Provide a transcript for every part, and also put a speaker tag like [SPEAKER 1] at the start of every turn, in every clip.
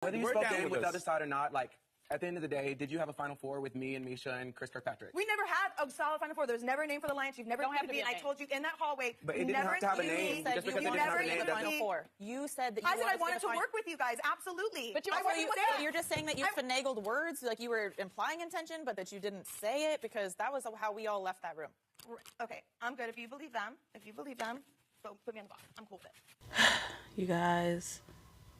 [SPEAKER 1] Whether you spoke in with the other side or not, like, at the end of the day, did you have a Final Four with me and Miesha and Kirkpatrick?
[SPEAKER 2] We never had a solid Final Four. There's never a name for the Alliance. You've never had to be. And I told you in that hallway.
[SPEAKER 1] But it didn't have to have a name. Just because it didn't have a name,
[SPEAKER 3] Final Four. You said that you
[SPEAKER 2] I wanted to work with you guys. Absolutely.
[SPEAKER 3] But you're just saying that you finagled words, like you were implying intention, but that you didn't say it, because that was how we all left that room.
[SPEAKER 2] Okay, I'm good. If you believe them, so put me on the box. I'm cool with it.
[SPEAKER 4] You guys,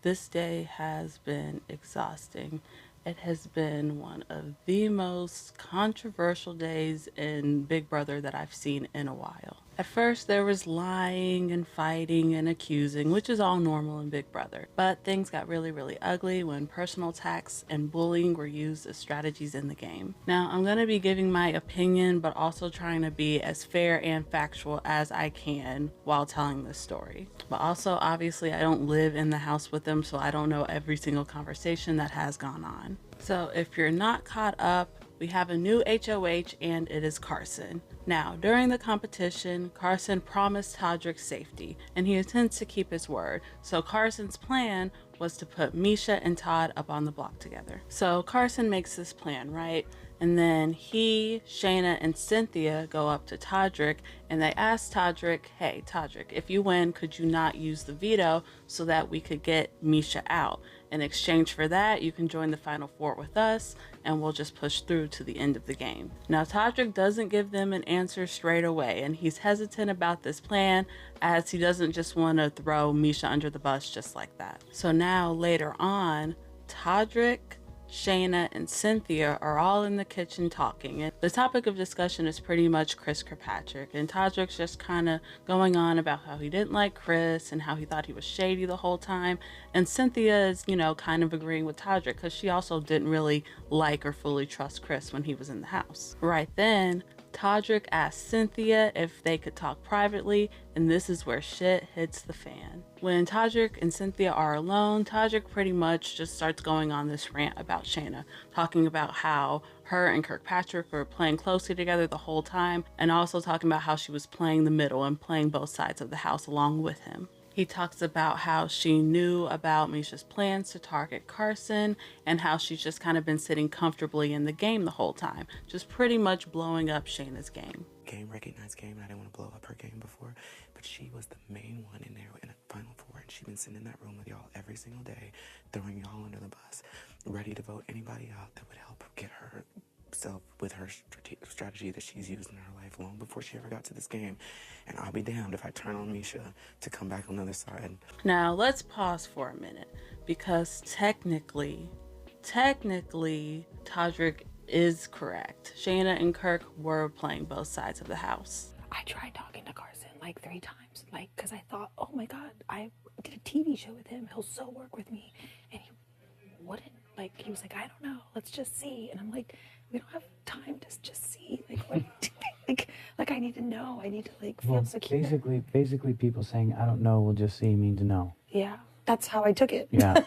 [SPEAKER 4] this day has been exhausting. It has been one of the most controversial days in Big Brother that I've seen in a while. At first, there was lying and fighting and accusing, which is all normal in Big Brother. But things got really, really ugly when personal attacks and bullying were used as strategies in the game. Now, I'm going to be giving my opinion, but also trying to be as fair and factual as I can while telling this story. But also, obviously, I don't live in the house with them, so I don't know every single conversation that has gone on. So if you're not caught up, we have a new HOH, and it is Carson. Now, during the competition, Carson promised Todrick safety, and he intends to keep his word. So Carson's plan was to put Miesha and Todd up on the block together. So Carson makes this plan, right? And then he, Shayna, and Cynthia go up to Todrick, and they ask Todrick, hey, Todrick, if you win, could you not use the veto so that we could get Miesha out? In exchange for that, you can join the Final Four with us, and we'll just push through to the end of the game. Now, Todrick doesn't give them an answer straight away, and he's hesitant about this plan, as he doesn't just want to throw Miesha under the bus just like that. So now, later on, Todrick, Shayna, and Cynthia are all in the kitchen talking, and the topic of discussion is pretty much Kirkpatrick, and Todrick's just kind of going on about how he didn't like Chris and how he thought he was shady the whole time, and Cynthia is, you know, kind of agreeing with Todrick because she also didn't really like or fully trust Chris when he was in the house. Right then, Todrick asked Cynthia if they could talk privately, and this is where shit hits the fan. When Todrick and Cynthia are alone, Todrick pretty much just starts going on this rant about Shayna, talking about how her and Kirkpatrick were playing closely together the whole time, and also talking about how she was playing the middle and playing both sides of the house along with him. He talks about how she knew about Miesha's plans to target Carson, and how she's just kind of been sitting comfortably in the game the whole time, just pretty much blowing up Shayna's game.
[SPEAKER 1] Recognized game, and I didn't want to blow up her game before, but she was the main one in there in a Final Four, and she's been sitting in that room with y'all every single day, throwing y'all under the bus, ready to vote anybody out that would help get herself with her strategy that she's used in her life long before she ever got to this game. And I'll be damned if I turn on Miesha to come back on the other side.
[SPEAKER 4] Now let's pause for a minute, because technically Todrick is correct. Shayna and Kirk were playing both sides of the house.
[SPEAKER 5] I tried talking to Carson like 3 times, like, because I thought, oh my God, I did a TV show with him. He'll so work with me. And he wouldn't. Like, he was like, I don't know. Let's just see. And I'm like, we don't have time to just see. Like, what? like I need to know. I need to, like, feel secure.
[SPEAKER 6] Basically people saying, I don't know, we'll just see, mean to know.
[SPEAKER 5] Yeah, that's how I took it.
[SPEAKER 6] Yeah.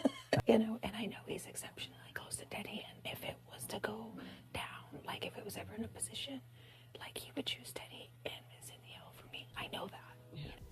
[SPEAKER 5] You know, and I know he's exceptionally close to Teddi, and if it was to go down, like if it was ever in a position, like he would choose Teddi and Cynthia over me. I know that.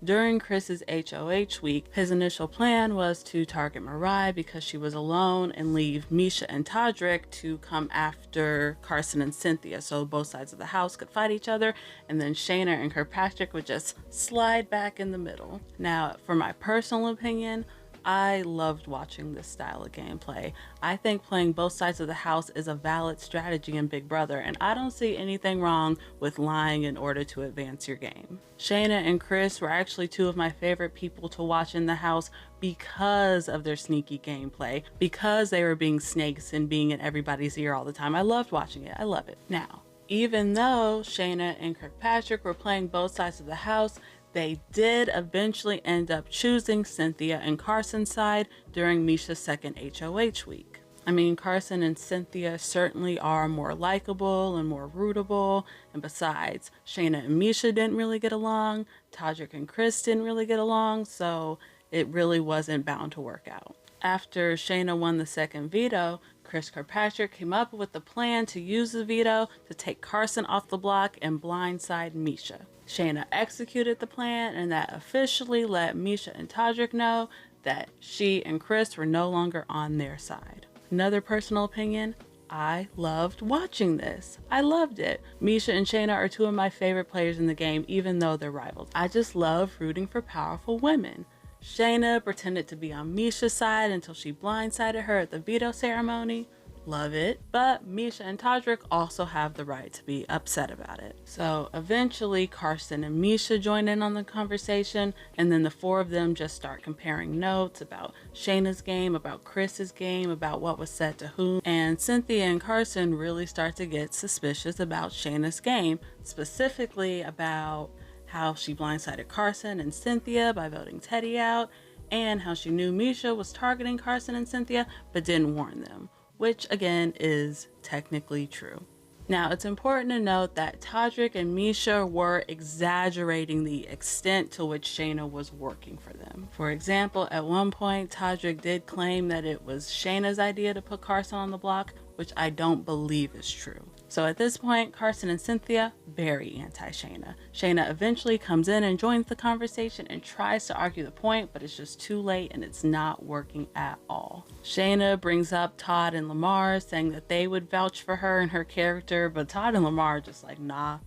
[SPEAKER 4] During Chris's HOH week, his initial plan was to target Mirai because she was alone, and leave Miesha and Todrick to come after Carson and Cynthia, so both sides of the house could fight each other, and then Shayna and Kirkpatrick would just slide back in the middle. Now, for my personal opinion, I loved watching this style of gameplay. I think playing both sides of the house is a valid strategy in Big Brother, and I don't see anything wrong with lying in order to advance your game. Shayna and Chris were actually 2 of my favorite people to watch in the house because of their sneaky gameplay, because they were being snakes and being in everybody's ear all the time. I loved watching it. I love it. Now, even though Shayna and Kirkpatrick were playing both sides of the house, they did eventually end up choosing Cynthia and Carson's side during Miesha's second HOH week. I mean, Carson and Cynthia certainly are more likable and more rootable, and besides, Shayna and Miesha didn't really get along, Todrick and Chris didn't really get along, so it really wasn't bound to work out. After Shayna won the second veto, Kirkpatrick came up with a plan to use the veto to take Carson off the block and blindside Miesha. Shayna executed the plan, and that officially let Miesha and Todrick know that she and Chris were no longer on their side. Another personal opinion, I loved watching this. I loved it. Miesha and Shayna are two of my favorite players in the game, even though they're rivals. I just love rooting for powerful women. Shayna pretended to be on Miesha's side until she blindsided her at the veto ceremony. Love it. But Miesha and Todrick also have the right to be upset about it. So eventually Carson and Miesha join in on the conversation, and then the four of them just start comparing notes about Shayna's game, about Chris's game, about what was said to whom. And Cynthia and Carson really start to get suspicious about Shayna's game, specifically about how she blindsided Carson and Cynthia by voting Teddi out, and how she knew Miesha was targeting Carson and Cynthia but didn't warn them, which again is technically true. Now, it's important to note that Todrick and Miesha were exaggerating the extent to which Shayna was working for them. For example, at one point, Todrick did claim that it was Shayna's idea to put Carson on the block, which I don't believe is true. So at this point, Carson and Cynthia, very anti-Shayna. Shayna eventually comes in and joins the conversation and tries to argue the point, but it's just too late and it's not working at all. Shayna brings up Todd and Lamar, saying that they would vouch for her and her character, but Todd and Lamar are just like, nah,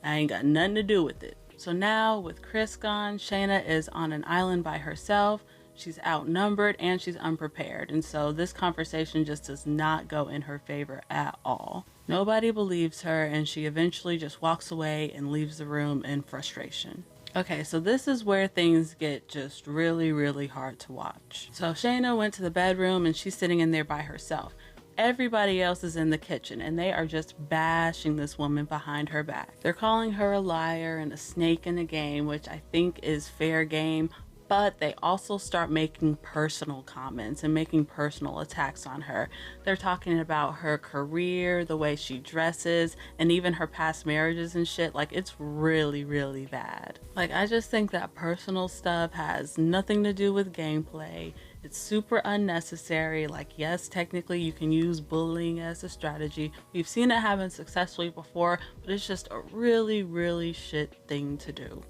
[SPEAKER 4] I ain't got nothing to do with it. So now, with Chris gone, Shayna is on an island by herself. She's outnumbered and she's unprepared, and so this conversation just does not go in her favor at all. Nobody believes her, and she eventually just walks away and leaves the room in frustration. Okay, so this is where things get just really, really hard to watch. So Shayna went to the bedroom and she's sitting in there by herself. Everybody else is in the kitchen and they are just bashing this woman behind her back. They're calling her a liar and a snake in the game, which I think is fair game. But they also start making personal comments and making personal attacks on her. They're talking about her career, the way she dresses, and even her past marriages and shit. Like, it's really, really bad. Like, I just think that personal stuff has nothing to do with gameplay. It's super unnecessary. Like, yes, technically you can use bullying as a strategy. We've seen it happen successfully before, but it's just a really, really shit thing to do.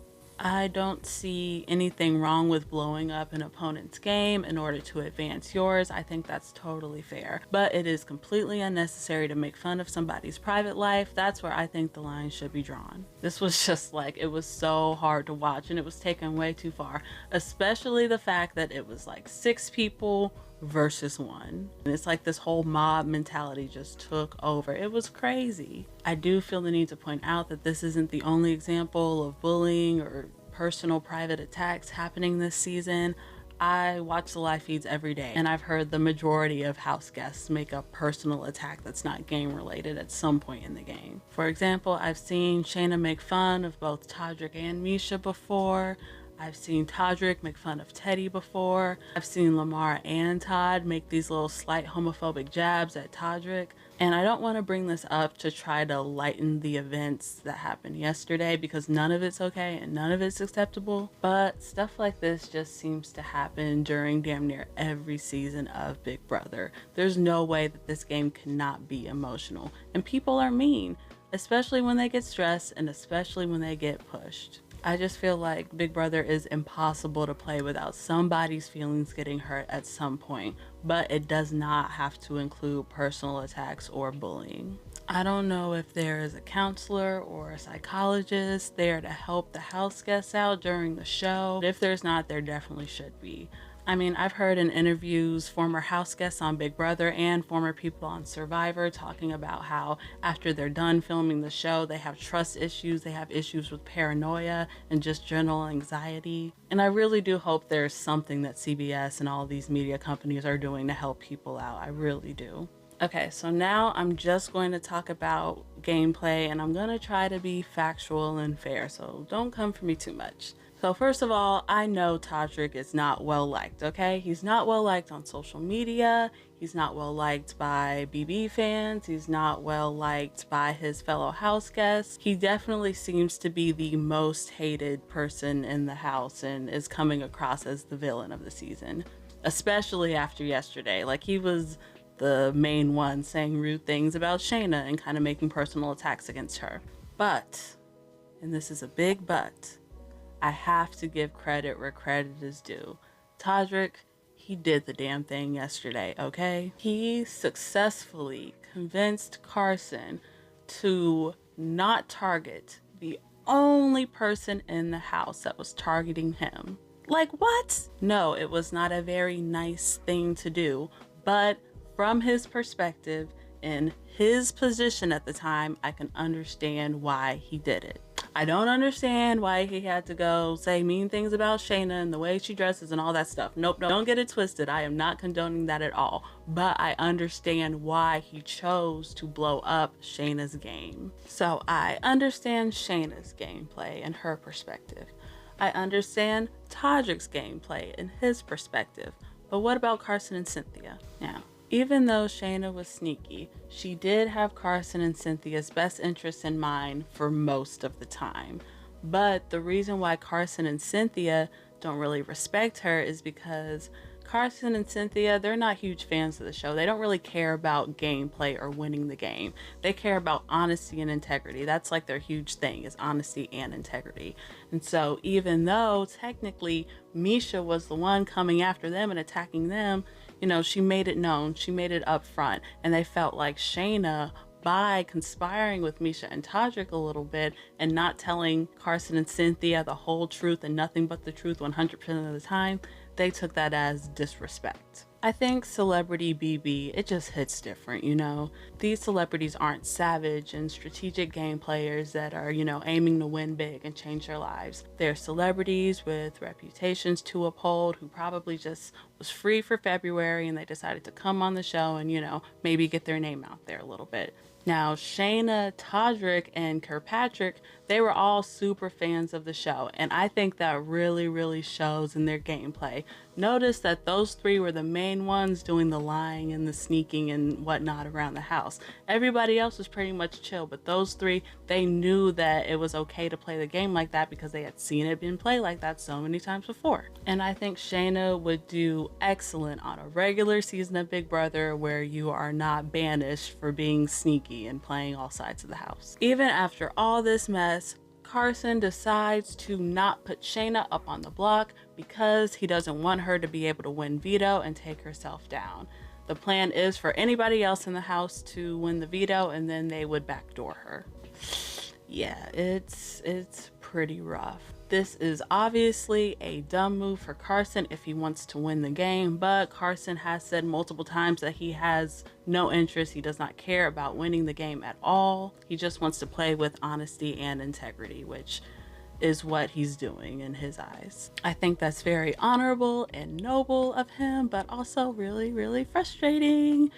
[SPEAKER 4] I don't see anything wrong with blowing up an opponent's game in order to advance yours. I think that's totally fair. But it is completely unnecessary to make fun of somebody's private life. That's where I think the line should be drawn. This was just like, it was so hard to watch and it was taken way too far. Especially the fact that it was like 6 people versus 1. And it's like this whole mob mentality just took over. It was crazy. I do feel the need to point out that this isn't the only example of bullying or personal private attacks happening this season. I watch the live feeds every day and I've heard the majority of house guests make a personal attack that's not game related at some point in the game. For example, I've seen Shayna make fun of both Todrick and Miesha before. I've seen Todrick make fun of Teddi before. I've seen Lamar and Todd make these little slight homophobic jabs at Todrick. And I don't want to bring this up to try to lighten the events that happened yesterday because none of it's okay and none of it's acceptable. But stuff like this just seems to happen during damn near every season of Big Brother. There's no way that this game cannot be emotional. And people are mean, especially when they get stressed and especially when they get pushed. I just feel like Big Brother is impossible to play without somebody's feelings getting hurt at some point, but it does not have to include personal attacks or bullying. I don't know if there is a counselor or a psychologist there to help the house guests out during the show. But if there's not, there definitely should be. I mean, I've heard in interviews former house guests on Big Brother and former people on Survivor talking about how after they're done filming the show, they have trust issues, they have issues with paranoia and just general anxiety. And I really do hope there's something that CBS and all these media companies are doing to help people out. I really do. Okay, so now I'm just going to talk about gameplay and I'm going to try to be factual and fair, so don't come for me too much. So first of all, I know Todrick is not well liked, okay? He's not well liked on social media. He's not well liked by BB fans. He's not well liked by his fellow house guests. He definitely seems to be the most hated person in the house and is coming across as the villain of the season, especially after yesterday. Like, he was the main one saying rude things about Shayna and kind of making personal attacks against her. But, and this is a big but, I have to give credit where credit is due. Todrick, he did the damn thing yesterday, okay? He successfully convinced Carson to not target the only person in the house that was targeting him. Like, what? No, it was not a very nice thing to do, but from his perspective, in his position at the time, I can understand why he did it. I don't understand why he had to go say mean things about Shayna and the way she dresses and all that stuff. Nope, don't get it twisted. I am not condoning that at all. But I understand why he chose to blow up Shayna's game. So I understand Shayna's gameplay and her perspective. I understand Todrick's gameplay and his perspective. But what about Carson and Cynthia? Now, even though Shayna was sneaky, she did have Carson and Cynthia's best interests in mind for most of the time. But the reason why Carson and Cynthia don't really respect her is because Carson and Cynthia, they're not huge fans of the show. They don't really care about gameplay or winning the game. They care about honesty and integrity. That's like their huge thing, is honesty and integrity. And so even though technically Miesha was the one coming after them and attacking them, you know, she made it known, she made it up front, and they felt like Shayna, by conspiring with Miesha and Todrick a little bit and not telling Carson and Cynthia the whole truth and nothing but the truth 100% of the time, they took that as disrespect. I think celebrity BB, it just hits different, you know. These celebrities aren't savage and strategic game players that are, you know, aiming to win big and change their lives. They're celebrities with reputations to uphold who probably just was free for February and they decided to come on the show and, you know, maybe get their name out there a little bit. Now, Shayna, Todrick, and Kirkpatrick, they were all super fans of the show, and I think that really, really shows in their gameplay. Notice that those three were the main ones doing the lying and the sneaking and whatnot around the house. Everybody else was pretty much chill, but those three, they knew that it was okay to play the game like that because they had seen it being played like that so many times before. And I think Shayna would do excellent on a regular season of Big Brother where you are not banished for being sneaky and playing all sides of the house. Even after all this mess, Carson decides to not put Shayna up on the block because he doesn't want her to be able to win veto and take herself down. The plan is for anybody else in the house to win the veto and then they would backdoor her. Yeah, it's pretty rough. This is obviously a dumb move for Carson if he wants to win the game, but Carson has said multiple times that he has no interest. He does not care about winning the game at all. He just wants to play with honesty and integrity, which is what he's doing in his eyes. I think that's very honorable and noble of him, but also really, really frustrating.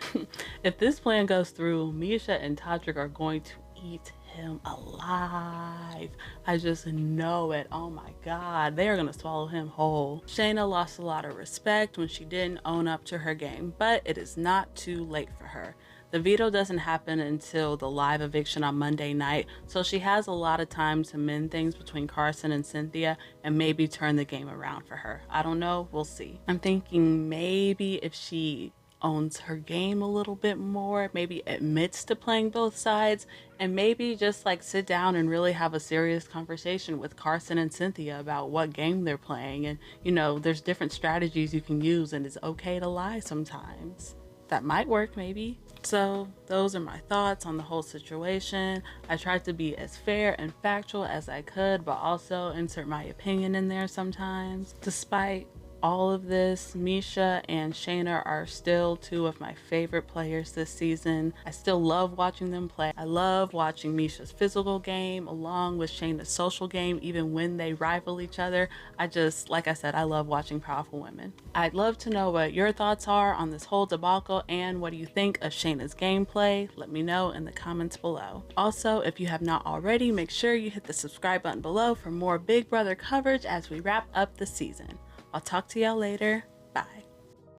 [SPEAKER 4] If this plan goes through, Miesha and Todrick are going to eat him alive. I just know it. Oh my god, they are gonna swallow him whole. Shayna lost a lot of respect when she didn't own up to her game, but it is not too late for her. The veto doesn't happen until the live eviction on Monday night, so she has a lot of time to mend things between Carson and Cynthia and maybe turn the game around for her. I don't know, we'll see. I'm thinking maybe if she owns her game a little bit more, maybe admits to playing both sides, and maybe just like sit down and really have a serious conversation with Carson and Cynthia about what game they're playing. And you know, there's different strategies you can use and it's okay to lie sometimes. That might work maybe. So those are my thoughts on the whole situation. I tried to be as fair and factual as I could, but also insert my opinion in there sometimes. Despite all of this, Miesha and Shayna are still two of my favorite players this season. I still love watching them play. I love watching Miesha's physical game along with Shayna's social game, even when they rival each other. Like I said, I love watching powerful women. I'd love to know what your thoughts are on this whole debacle and what do you think of Shayna's gameplay. Let me know in the comments below. Also, if you have not already, make sure you hit the subscribe button below for more Big Brother coverage as we wrap up the season. I'll talk to y'all later.